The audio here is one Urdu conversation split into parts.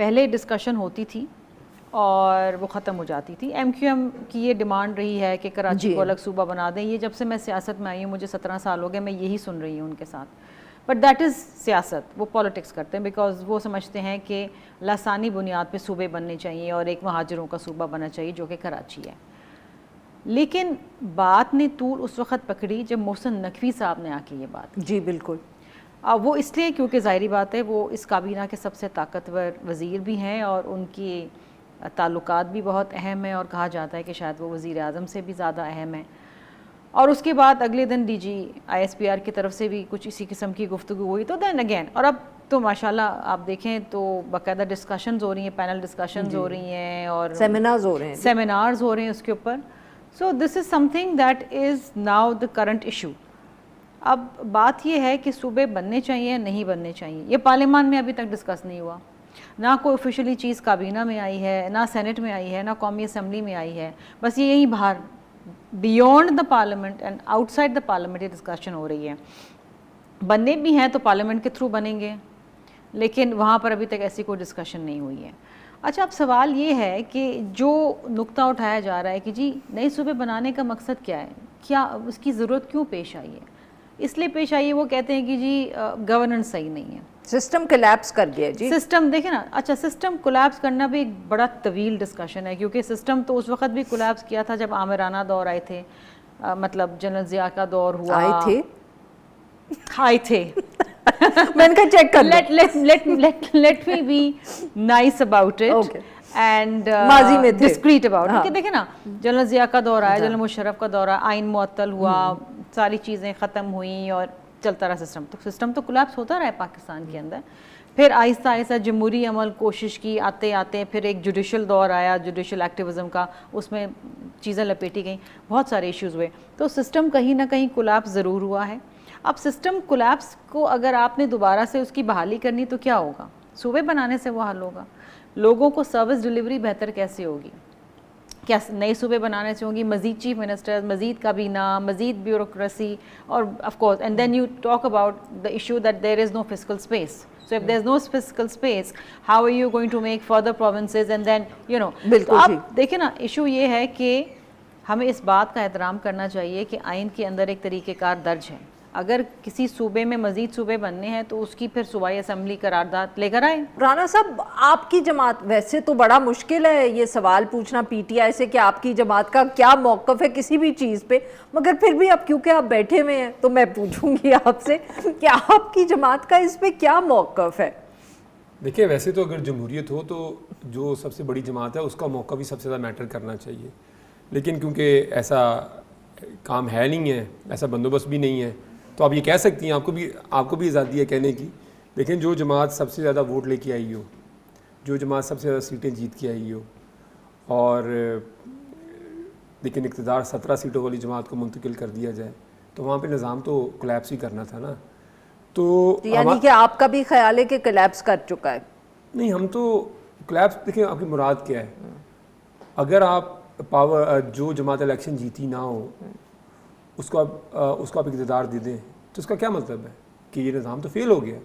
پہلے ڈسکشن ہوتی تھی اور وہ ختم ہو جاتی تھی. ایم کیو ایم کی یہ ڈیمانڈ رہی ہے کہ کراچی کو الگ صوبہ بنا دیں. یہ جب سے میں سیاست میں آئی ہوں, مجھے 17 سال ہو گئے, میں یہی سن رہی ہوں ان کے ساتھ. بٹ دیٹ از سیاست, وہ پالیٹکس کرتے ہیں بیکاز وہ سمجھتے ہیں کہ لسانی بنیاد پہ صوبے بننے چاہیے اور ایک مہاجروں کا صوبہ بننا چاہیے جو کہ کراچی ہے. لیکن بات نے طول اس وقت پکڑی جب محسن نقوی صاحب نے آ کے یہ بات. جی بالکل. وہ اس لیے کیونکہ ظاہری بات ہے وہ اس کابینہ کے سب سے طاقتور وزیر بھی ہیں اور ان کی تعلقات بھی بہت اہم ہیں, اور کہا جاتا ہے کہ شاید وہ وزیر اعظم سے بھی زیادہ اہم ہیں. اور اس کے بعد اگلے دن D G I S P R کی طرف سے بھی کچھ اسی قسم کی گفتگو ہوئی. تو دین اگین, اور اب تو ماشاءاللہ آپ دیکھیں تو باقاعدہ ڈسکشنز ہو رہی ہیں, پینل ڈسکشنز ہو رہی ہیں اور سیمینارز ہو رہے ہیں اس کے اوپر. So this is something that is now the current issue. اب بات یہ ہے کہ صوبے بننے چاہیے یا نہیں بننے چاہیے, یہ پارلیمان میں ابھی تک ڈسکس نہیں ہوا. نہ کوئی آفیشیلی چیز کابینہ میں آئی ہے, نہ سینٹ میں آئی ہے, نہ قومی اسمبلی میں آئی ہے. بس یہ یہیں باہر beyond the parliament and out side the parliament یہ ڈسکشن ہو رہی ہے. بننے بھی ہیں تو پارلیمنٹ کے تھرو بنیں گے, لیکن وہاں پر ابھی تک ایسی کوئی ڈسکشن نہیں ہوئی ہے. اچھا, اب سوال یہ ہے کہ جو نقطہ اٹھایا جا رہا ہے کہ جی نئے صوبے بنانے کا مقصد کیا ہے, کیا اس کی ضرورت کیوں پیش آئی ہے. اس لیے پیش آئی ہے, وہ کہتے ہیں کہ جی گورننس صحیح نہیں ہے, سسٹم کولیپس کر گیا. جی سسٹم دیکھیں نا. اچھا, سسٹم کولیپس کرنا بھی ایک بڑا طویل ڈسکشن ہے, کیونکہ سسٹم تو اس وقت بھی کولیپس کیا تھا جب عامرانہ دور آئے تھے, مطلب جنرل ضیاء کا دور ہوا. آئے تھے میں نے کہا چیک کر let me be nice about it and ماضی میں ڈسکریٹ اباؤٹ اٹ. دیکھیں نا, جنرل ضیاء کا دور آیا, جنرل مشرف کا دور آیا, آئین معطل ہوا, ساری چیزیں ختم ہوئیں اور چلتا رہا سسٹم. تو سسٹم تو کولیپس ہوتا رہا ہے پاکستان کے اندر. پھر آہستہ آہستہ جمہوری عمل کوشش کی, آتے آتے پھر ایک جوڈیشل دور آیا, جوڈیشل ایکٹیوزم کا, اس میں چیزیں لپیٹی گئیں, بہت سارے ایشوز ہوئے. تو سسٹم کہیں نہ کہیں کولیپس ضرور ہوا ہے. اب سسٹم کولیپس کو اگر آپ نے دوبارہ سے اس کی بحالی کرنی تو کیا ہوگا؟ صوبے بنانے سے وہ حل ہوگا. لوگوں کو سروس ڈلیوری بہتر کیسے ہوگی؟ کیا نئے صوبے بنانے سے ہوں گی؟ مزید چیف منسٹر, مزید کابینہ, مزید بیوروکریسی, اور of course and then you talk about the issue that there is no fiscal space. So if there's no fiscal space, how are you going to make further provinces and then, you know. بالکل. اب دیکھیں نا, ایشو یہ ہے کہ ہمیں اس بات کا احترام کرنا چاہیے کہ آئین کے اندر ایک طریقہ کار درج ہے. اگر کسی صوبے میں مزید صوبے بننے ہیں تو اس کی پھر صوبائی اسمبلی قرارداد لے کر آئے. رانا صاحب, آپ کی جماعت, ویسے تو بڑا مشکل ہے یہ سوال پوچھنا پی ٹی آئی سے کہ آپ کی جماعت کا کیا موقف ہے کسی بھی چیز پہ, مگر پھر بھی اب کیونکہ آپ بیٹھے ہوئے ہیں تو میں پوچھوں گی آپ سے کہ آپ کی جماعت کا اس پہ کیا موقف ہے. دیکھیں, ویسے تو اگر جمہوریت ہو تو جو سب سے بڑی جماعت ہے اس کا موقع بھی سب سے زیادہ میٹر کرنا چاہیے, لیکن کیونکہ ایسا کام ہے نہیں ہے, ایسا بندوبست بھی نہیں ہے, تو آپ یہ کہہ سکتی ہیں, آپ کو بھی آزادی ہے کہنے کی. لیکن جو جماعت سب سے زیادہ ووٹ لے کے آئی ہو, جو جماعت سب سے زیادہ سیٹیں جیت کے آئی ہو, اور لیکن اقتدار 17 سیٹوں والی جماعت کو منتقل کر دیا جائے, تو وہاں پہ نظام تو کولیپس ہی کرنا تھا نا. تو یعنی کہ آپ کا بھی خیال ہے کہ کولیپس کر چکا ہے؟ نہیں, ہم تو کولیپس, دیکھیں آپ کی مراد کیا ہے. اگر آپ پاور, جو جماعت الیکشن جیتی نہ ہو اس کو آپ اقتدار دے دیں, تو اس کا کیا مطلب ہے کہ یہ نظام تو فیل ہو گیا.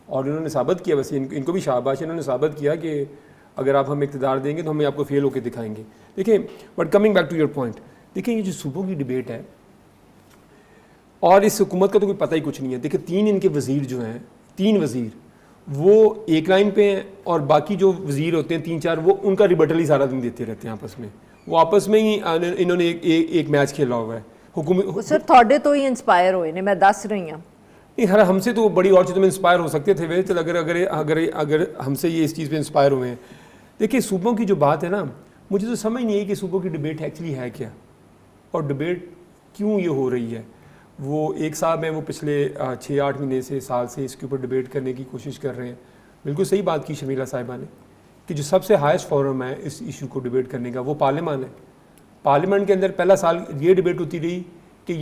اور انہوں نے ثابت کیا, ویسے ان کو بھی شاباش, انہوں نے ثابت کیا کہ اگر آپ ہمیں اقتدار دیں گے تو ہمیں آپ کو فیل ہو کے دکھائیں گے. دیکھیں, but coming back to your point, دیکھیں یہ جو صوبوں کی ڈبیٹ ہے اور اس حکومت کا تو کوئی پتہ ہی کچھ نہیں ہے. دیکھیں 3 ان کے وزیر جو ہیں, 3 وزیر وہ ایک لائن پہ ہیں, اور باقی جو وزیر ہوتے ہیں 3-4 وہ ان کا ریبٹل ہی سارا دن دیتے رہتے ہیں آپس میں. وہ آپس میں ہی انہوں نے ایک میچ کھیلا ہوا ہے. حکومت سر تھوڑے تو ہی انسپائر ہوئے نے, میں دس رہی ہوں. نہیں, ہم سے تو بڑی اور چیزوں میں انسپائر ہو سکتے تھے ویسے, اگر ہم سے یہ اس چیز پہ انسپائر ہوئے ہیں. دیکھیں صوبوں کی جو بات ہے نا, مجھے تو سمجھ نہیں ہے کہ صوبوں کی ڈبیٹ ایکچولی ہے کیا, اور ڈبیٹ کیوں یہ ہو رہی ہے. وہ ایک صاحب ہیں, وہ پچھلے 6-8 مہینے سے, سال سے اس کے اوپر ڈبیٹ کرنے کی کوشش کر رہے ہیں. بالکل صحیح بات کی شمیلہ صاحبہ نے کہ جو سب سے ہائیسٹ فورم ہے اس ایشو کو ڈبیٹ کرنے کا وہ پارلیمان ہے. پارلیمنٹ کے اندر پہلا سال یہ ڈبیٹ ہوتی رہی کہ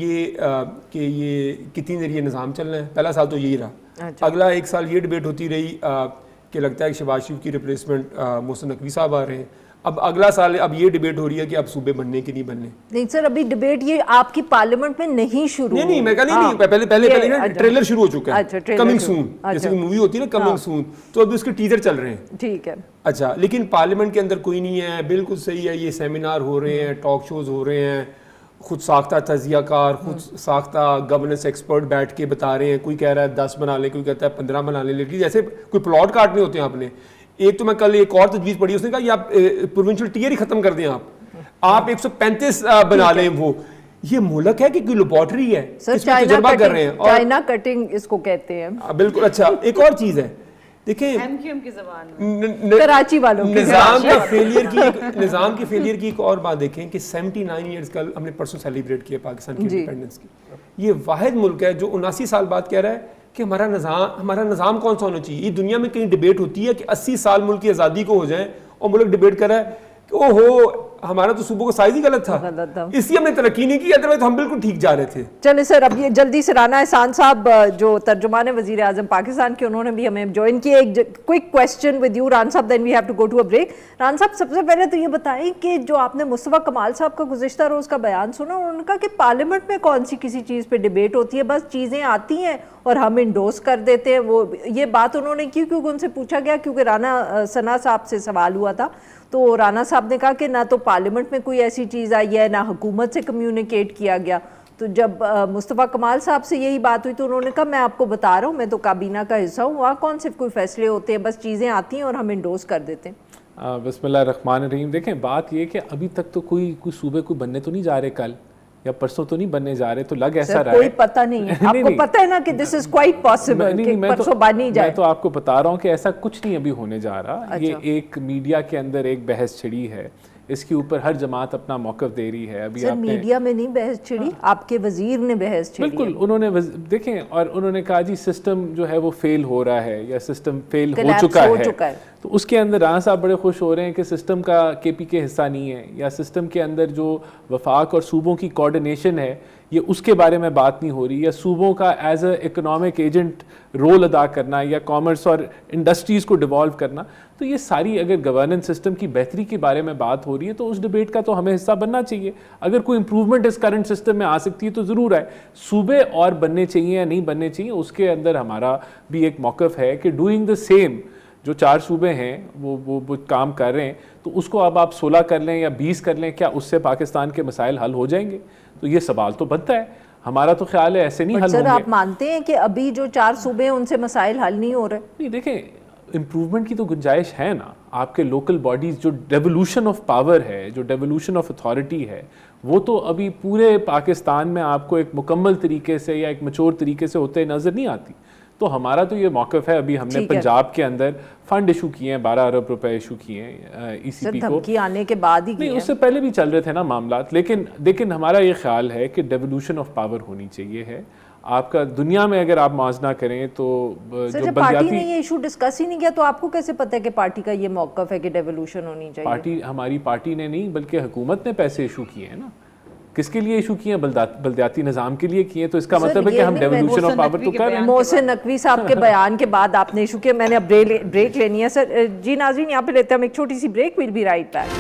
یہ کتنی دیر یہ نظام چلنا ہے, پہلا سال تو یہی رہا. اگلا 1 سال یہ ڈبیٹ ہوتی رہی کہ لگتا ہے کہ شہباز شریف کی ریپلیسمنٹ محسن نقوی صاحب آ رہے ہیں. اب اگلا سال اب یہ ڈبیٹ ہو رہی ہے کہ اب صوبے بننے کہ نہیں بننے. نہیں سر ابھی ڈبیٹ یہ آپ کی پارلیمنٹ میں نہیں شروع نہیں میں کہا نہیں پہلے نا ٹریلر شروع ہو چکا ہے کمنگ سون, جیسے کہ مووی ہوتی ہے نا کمنگ سون, تو ابھی اس کے ٹیزر چل رہے ہیں. ٹھیک ہے اچھا, لیکن پارلیمنٹ کے اندر کوئی نہیں ہے. بالکل صحیح ہے, یہ سیمینار ہو رہے ہیں, ٹاک شوز ہو رہے ہیں, خود ساختہ تجزیہ کار, خود ساختہ گورننس ایکسپرٹ بیٹھ کے بتا رہے ہیں. کوئی کہہ رہا ہے 10 بنا لیں, کوئی کہتا ہے 15 بنا لیں, لیکن جیسے کوئی پلاٹ کاٹنے ہوتے ہیں آپ نے. ایک تو میں کل ایک اور تجویز پڑھی, اس نے کہا یہ آپ پروونشل ٹیئر ہی ختم کر دیں, آپ 135 بنا لیں. وہ یہ ملک ہے کہ کوئی لیبارٹری ہے, اس میں تجربہ کر رہے ہیں. چائنا کٹنگ اس کو کہتے ہیں. بالکل. اچھا ایک اور چیز ہے, دیکھیں کراچی والوں نظام کے فیلئر کی ایک اور بات دیکھیں کہ 79 ایئرز کل ہم نے پرسوں سیلیبریٹ کیا پاکستان کی انڈیپینڈنس کی. یہ واحد ملک ہے جو 79 سال بعد کہہ رہا ہے کہ ہمارا نظام کون سا ہونا چاہیے. یہ دنیا میں کہیں ڈیبیٹ ہوتی ہے کہ 80 سال ملک کی آزادی کو ہو جائیں اور ملک ڈیبیٹ کر رہا ہے کہ او ہو ہمارا تو صوبوں کا سائز ہی غلط تھا, اس لیے ہم نے ترقی نہیں کی, ادروائز ہم بالکل ٹھیک جا رہے تھے. چلے سر اب یہ جلدی سے رانا احسان صاحب جو ترجمان وزیر اعظم پاکستان کے, انہوں نے بھی ہمیں جوائن کیا. ایک quick question with you Ron صاحب, then we have to go to a break. Ron صاحب سب سے پہلے تو یہ بتائیں کہ جو آپ نے مصطفیٰ کمال صاحب کا گزشتہ روز کا بیان سنا, انہوں نے کہا کہ پارلیمنٹ میں کون سی کسی چیز پہ ڈیبیٹ ہوتی ہے, بس چیزیں آتی ہیں اور ہم انڈوز کر دیتے ہیں. وہ یہ بات انہوں نے کی کیونکہ ان سے پوچھا گیا, کیونکہ رانا ثنا صاحب سے سوال ہوا تھا, تو رانا صاحب نے کہا کہ نہ تو پارلیمنٹ میں کوئی ایسی چیز آئی ہے, نہ حکومت سے کمیونیکیٹ کیا گیا. تو جب مصطفیٰ کمال صاحب سے یہی بات ہوئی تو انہوں نے کہا میں آپ کو بتا رہا ہوں, میں تو کابینہ کا حصہ ہوں, وہاں کون سے کوئی فیصلے ہوتے ہیں, بس چیزیں آتی ہیں اور ہم انڈوز کر دیتے ہیں. بسم اللہ الرحمن الرحیم. دیکھیں بات یہ کہ ابھی تک تو کوئی صوبے کوئی بننے تو نہیں جا رہے, کل یا پرسوں تو نہیں بننے جا رہے, تو لگ ایسا رہا ہے کوئی پتہ نہیں ہے. آپ کو پتہ ہے نا کہ دس از کوائٹ پاسبل کہ پرسوں بن ہی جائے. میں تو آپ کو بتا رہا ہوں کہ ایسا کچھ نہیں ابھی ہونے جا رہا. یہ ایک میڈیا کے اندر ایک بحث چھڑی ہے, اس کے اوپر ہر جماعت اپنا موقف دے رہی ہے. ابھی سر میڈیا میں نہیں بحث چھڑی, آپ کے وزیر نے بحث چھڑی. بالکل, انہوں نے دیکھیں, اور انہوں نے کہا جی سسٹم جو ہے وہ فیل ہو رہا ہے یا سسٹم فیل ہو چکا ہے. تو اس کے اندر رانا صاحب بڑے خوش ہو رہے ہیں کہ سسٹم کا کے پی کے حصہ نہیں ہے, یا سسٹم کے اندر جو وفاق اور صوبوں کی کوارڈینیشن ہے یہ اس کے بارے میں بات نہیں ہو رہی, یا صوبوں کا as a economic agent role ادا کرنا, یا کامرس اور انڈسٹریز کو ڈیوالو کرنا. تو یہ ساری اگر گورننس سسٹم کی بہتری کے بارے میں بات ہو رہی ہے تو اس ڈیبیٹ کا تو ہمیں حصہ بننا چاہیے. اگر کوئی امپروومنٹ اس کرنٹ سسٹم میں آ سکتی ہے تو ضرور ہے. صوبے اور بننے چاہیے یا نہیں بننے چاہیے, اس کے اندر ہمارا بھی ایک موقف ہے کہ ڈوئنگ دا سیم جو 4 صوبے ہیں وہ کام کر رہے ہیں, تو اس کو اب آپ 16 کر لیں یا 20 کر لیں, کیا اس سے پاکستان کے مسائل حل ہو جائیں گے؟ تو یہ سوال تو بنتا ہے. ہمارا تو خیال ہے ایسے نہیں حل ہوں گے. سر آپ مانتے ہیں کہ ابھی جو 4 صوبے ہیں ان سے مسائل حل نہیں ہو رہے؟ نہیں, دیکھیں امپروومنٹ کی تو گنجائش ہے نا. آپ کے لوکل باڈیز جو ڈیولوشن آف پاور ہے, جو ڈیولوشن آف اتھارٹی ہے, وہ تو ابھی پورے پاکستان میں آپ کو ایک مکمل طریقے سے یا ایک میچور طریقے سے ہوتے نظر نہیں آتی. تو ہمارا تو یہ موقف ہے. ابھی ہم نے پنجاب کے اندر فنڈ ایشو کیے ہیں, 12 ارب روپے ایشو کیے ہیں ای سی پی کو. دھمکی آنے کے بعد ہی نہیں, اس سے پہلے بھی چل رہے تھے نا معاملات, لیکن ہمارا یہ خیال ہے کہ ڈیولوشن آف پاور ہونی چاہیے ہے. آپ کا دنیا میں اگر آپ موازنہ کریں تو جو پارٹی نے یہ ایشو ڈسکس ہی نہیں کیا, تو آپ کو کیسے پتہ ہے کہ پارٹی کا یہ موقف ہے کہ ڈیولوشن ہونی چاہیے؟ ہماری پارٹی نے نہیں بلکہ حکومت نے پیسے ایشو کیے ہیں نا. کس کے لیے ایشو کیے ہیں؟ بلدیاتی نظام کے لیے کیے ہیں. تو اس کا مطلب ہے کہ ہم ڈیولوشن آف پاور تو کر رہے ہیں. محسن نقوی صاحب کے بیان کے بعد آپ نے ایشو کیا. میں نے اب بریک لینی ہے سر. جی ناظرین, یہاں پہ لیتے ہیں ہم ایک چھوٹی سی break. We'll be right back.